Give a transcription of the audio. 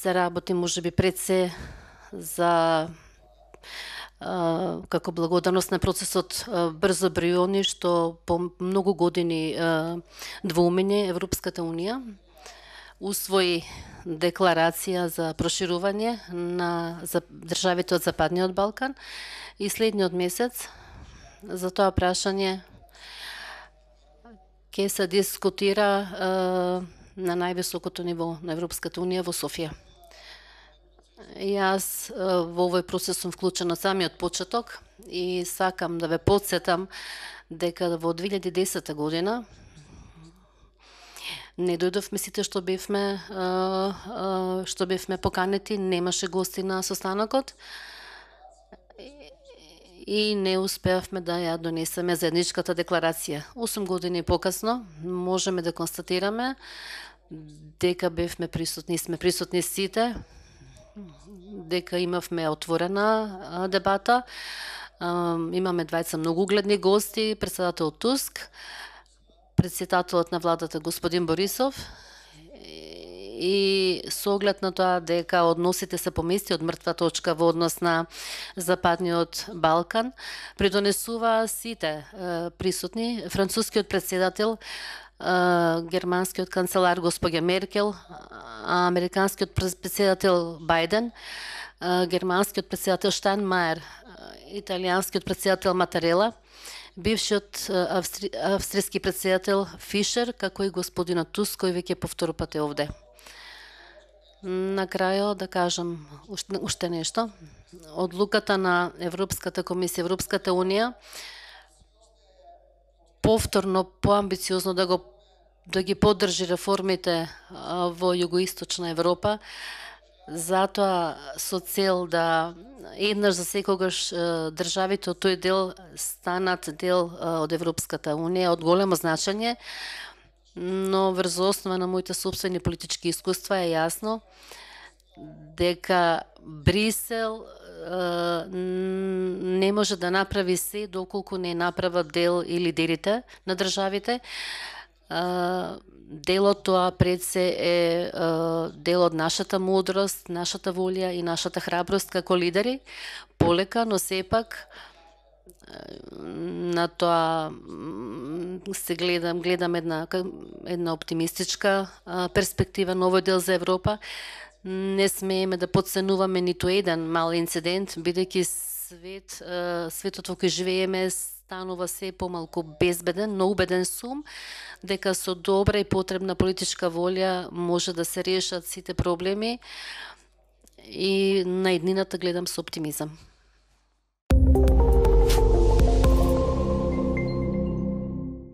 се работи можеби пред се за како благодарност на процесот брзо Бриони, што по многу години двоумење Европската Унија усвои декларација за проширување за државите од Западниот Балкан и следниот месец за тоа прашање ќе се дискутира на највисокото ниво на Европската Унија во Софија. Јас во овој процес сум вклучена од самиот почеток и сакам да ве потсетам дека во 2010 година не дојдовме сите што бевме поканети, немаше гости на состанокот и не успеавме да ја донесеме заедничката декларација. 8 години покасно можеме да констатираме дека бевме присутни, сме присутни сите, дека имавме отворена дебата, имаме двајца многу угледни гости, председател Туск, председателот на владата господин Борисов, и со оглед на тоа дека односите се помести од мртва точка во однос на Западниот Балкан, придонесува сите присутни, францускиот председател, германскиот канцелар госпоѓа Меркел, американскиот председател Бајден, германскиот председател Штајнмајер, италијанскиот председател Матарела, бившиот австријски председател Фишер, како и господинот Туск, кој веќе по втор пат е овде. На крајот да кажам уште нешто. Одлуката на Европската комисија, Европската Унија, повторно поамбициозно да ги поддржи реформите во југоисточна Европа, затоа со цел да еднаш за секогаш државите од тој дел станат дел од Европската Унија, од големо значење, но врз основа на моите собствени политички искуства е јасно дека Брисел не може да направи се доколку не направат дел и лидерите на државите. Делот тоа пред се е дел од нашата мудрост, нашата волја и нашата храброст како лидери. Полека, но сепак на тоа се гледам една оптимистичка перспектива на овој дел за Европа. Не смееме да подценуваме ниту еден мал инцидент, бидејќи светот во кој живееме станува се помалку безбеден, но убеден сум дека со добра и потребна политичка волја може да се решат сите проблеми и на иднината гледам со оптимизам.